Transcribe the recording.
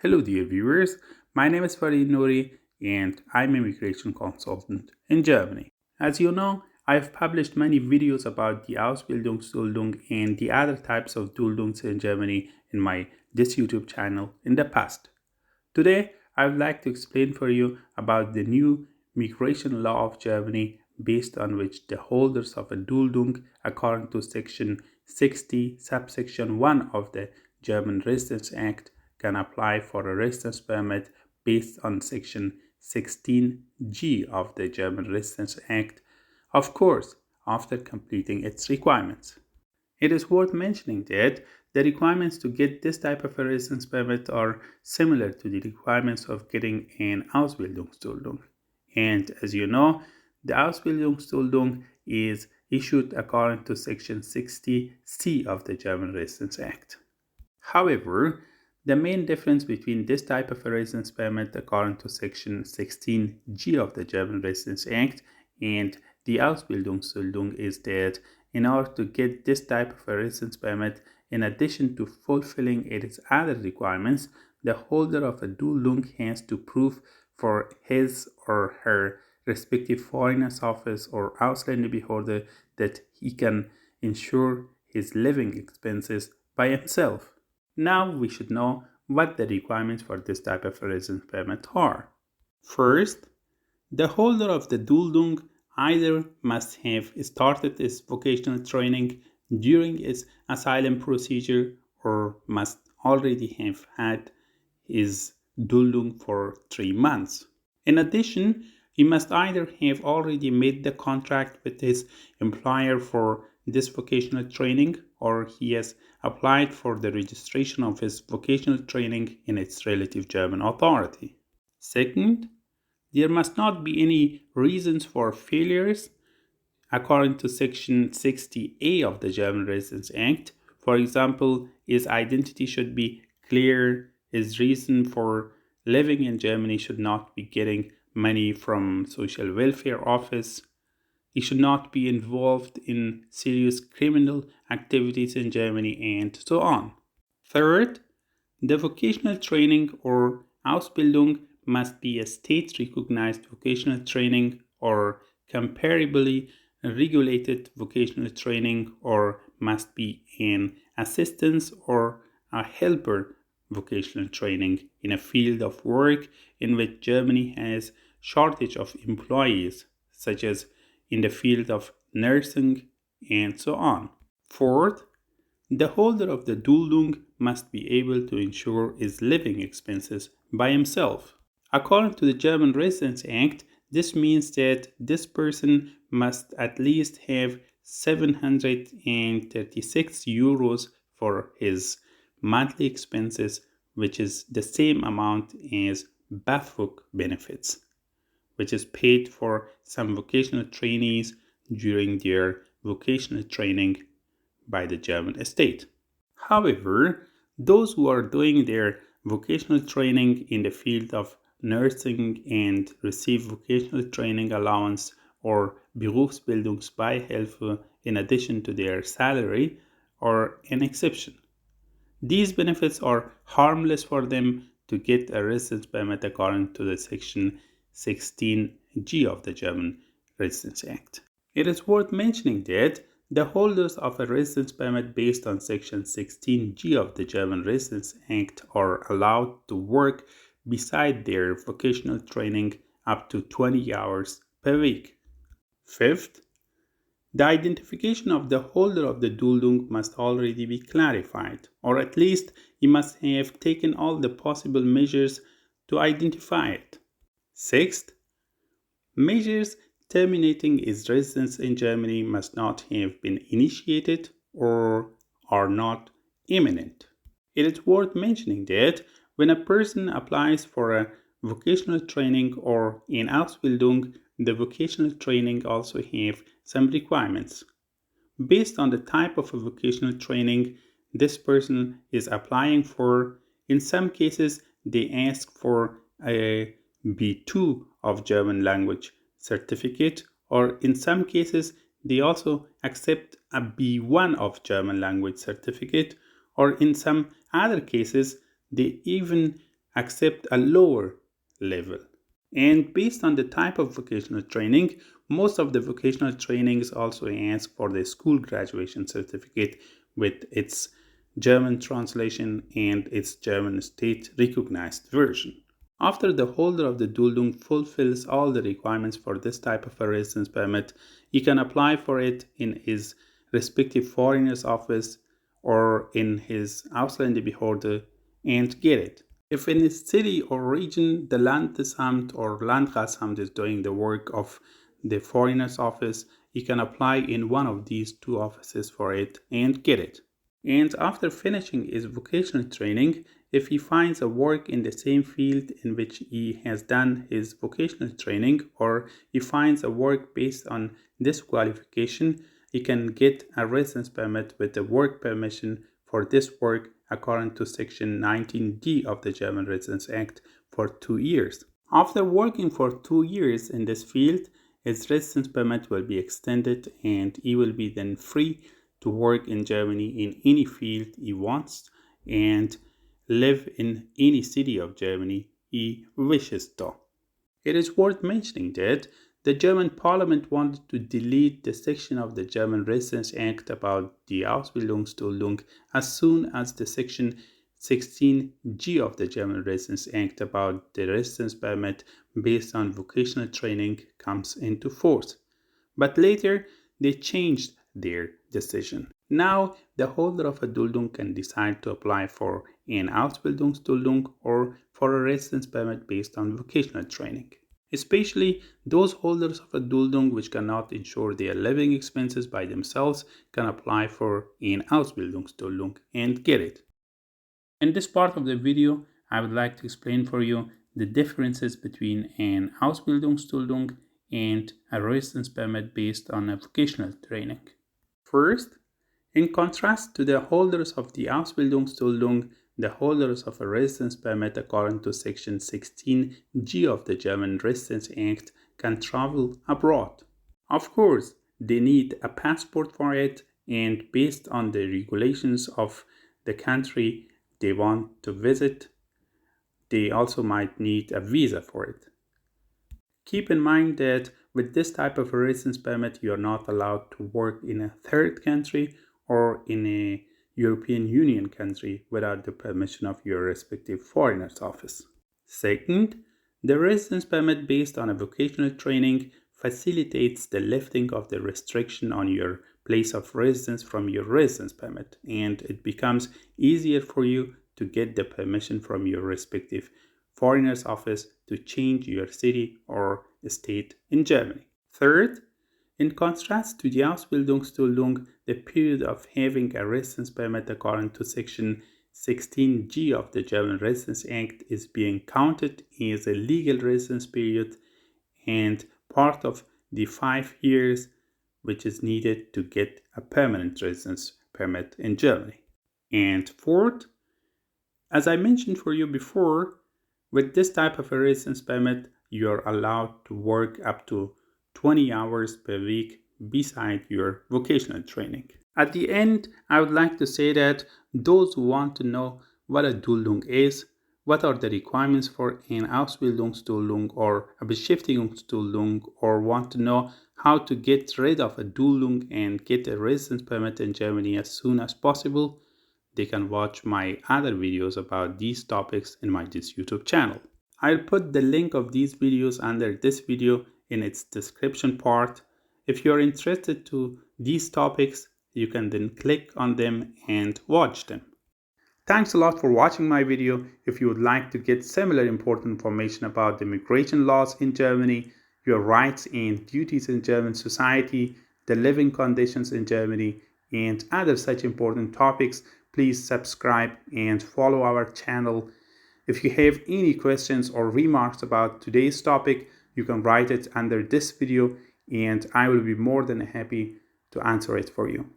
Hello, dear viewers. My name is Farid Nouri, and I'm a immigration consultant in Germany. As you know, I've published many videos about the Ausbildungsduldung and the other types of Duldungs in Germany in this YouTube channel in the past. Today, I would like to explain for you about the new migration law of Germany, based on which the holders of a Duldung, according to Section 60, subsection 1 of the German Residence Act, can apply for a residence permit based on Section 16g of the German Residence Act, of course, after completing its requirements. It is worth mentioning that the requirements to get this type of a residence permit are similar to the requirements of getting an Ausbildungsduldung. And as you know, the Ausbildungsduldung is issued according to Section 60c of the German Residence Act. However, the main difference between this type of a residence permit according to Section 16g of the German Residence Act and the Ausbildungsduldung is that in order to get this type of a residence permit, in addition to fulfilling its other requirements, the holder of a Duldung has to prove for his or her respective foreigners office or Ausländerbehörde that he can ensure his living expenses by himself. Now we should know what the requirements for this type of a residence permit are. First, the holder of the Duldung either must have started his vocational training during his asylum procedure or must already have had his Duldung for 3 months. In addition, he must either have already made the contract with his employer for this vocational training or he has applied for the registration of his vocational training in its relative German authority. Second, there must not be any reasons for failures according to Section 60a of the German Residence Act. For example, his identity should be clear, his reason for living in Germany should not be getting money from social welfare office, he should not be involved in serious criminal activities in Germany, and so on. Third, the vocational training or Ausbildung must be a state-recognized vocational training or comparably regulated vocational training or must be an assistance or a helper vocational training in a field of work in which Germany has shortage of employees, such as in the field of nursing and so on. Fourth, the holder of the Duldung must be able to ensure his living expenses by himself. According to the German Residence Act, this means that this person must at least have 736 euros for his monthly expenses, which is the same amount as BAföG benefits, which is paid for some vocational trainees during their vocational training by the German state. However, those who are doing their vocational training in the field of nursing and receive vocational training allowance or Berufsbildungsbeihilfe in addition to their salary are an exception. These benefits are harmless for them to get a residence permit according to the Section 16g of the German Residence Act. It is worth mentioning that the holders of a residence permit based on Section 16g of the German Residence Act are allowed to work beside their vocational training up to 20 hours per week. Fifth, the identification of the holder of the Duldung must already be clarified, or at least he must have taken all the possible measures to identify it. Sixth, measures terminating his residence in Germany must not have been initiated or are not imminent. It is worth mentioning that when a person applies for a vocational training or an Ausbildung, the vocational training also have some requirements. Based on the type of a vocational training this person is applying for, in some cases they ask for a B2 of German language certificate, or in some cases they also accept a B1 of German language certificate, or in some other cases they even accept a lower level. And based on the type of vocational training, most of the vocational trainings also ask for the school graduation certificate with its German translation and its German state recognized version. After the holder of the Duldung fulfills all the requirements for this type of a residence permit, he can apply for it in his respective foreigner's office or in his Ausländerbehörde and get it. If in his city or region the Landesamt or Landratsamt is doing the work of the foreigner's office, he can apply in one of these two offices for it and get it. And after finishing his vocational training, if he finds a work in the same field in which he has done his vocational training, or he finds a work based on this qualification, he can get a residence permit with a work permission for this work according to Section 19D of the German Residence Act for 2 years. After working for 2 years in this field, his residence permit will be extended and he will be then free to work in Germany in any field he wants and live in any city of Germany he wishes to. It is worth mentioning that the German Parliament wanted to delete the section of the German Residence Act about the Ausbildungsduldung as soon as the Section 16g of the German Residence Act about the residence permit based on vocational training comes into force. But later, they changed their decision. Now, the holder of a Duldung can decide to apply for an Ausbildungsduldung or for a residence permit based on vocational training. Especially those holders of a Duldung which cannot ensure their living expenses by themselves can apply for an Ausbildungsduldung and get it. In this part of the video, I would like to explain for you the differences between an Ausbildungsduldung and a residence permit based on a vocational training. First, in contrast to the holders of the Ausbildungsduldung, the holders of a residence permit according to Section 16g of the German Residence Act can travel abroad. Of course, they need a passport for it, and based on the regulations of the country they want to visit, they also might need a visa for it. Keep in mind that with this type of a residence permit, you are not allowed to work in a third country or in a European Union country without the permission of your respective foreigner's office. Second, the residence permit based on a vocational training facilitates the lifting of the restriction on your place of residence from your residence permit, and it becomes easier for you to get the permission from your respective foreigner's office to change your city or state in Germany. Third, in contrast to the Ausbildungsduldung, the period of having a residence permit according to Section 16g of the German Residence Act is being counted as a legal residence period and part of the 5 years which is needed to get a permanent residence permit in Germany. And fourth, as I mentioned for you before, with this type of a residence permit, you are allowed to work up to 20 hours per week beside your vocational training. At the end, I would like to say that those who want to know what a Duldung is, what are the requirements for an Ausbildungsduldung or a Beschäftigungsduldung, or want to know how to get rid of a Duldung and get a residence permit in Germany as soon as possible, they can watch my other videos about these topics in this YouTube channel. I'll put the link of these videos under this video in its description part. If you're interested to these topics, you can then click on them and watch them. Thanks a lot for watching my video. If you would like to get similar important information about the immigration laws in Germany, your rights and duties in German society, the living conditions in Germany, and other such important topics, please subscribe and follow our channel. If you have any questions or remarks about today's topic, you can write it under this video and I will be more than happy to answer it for you.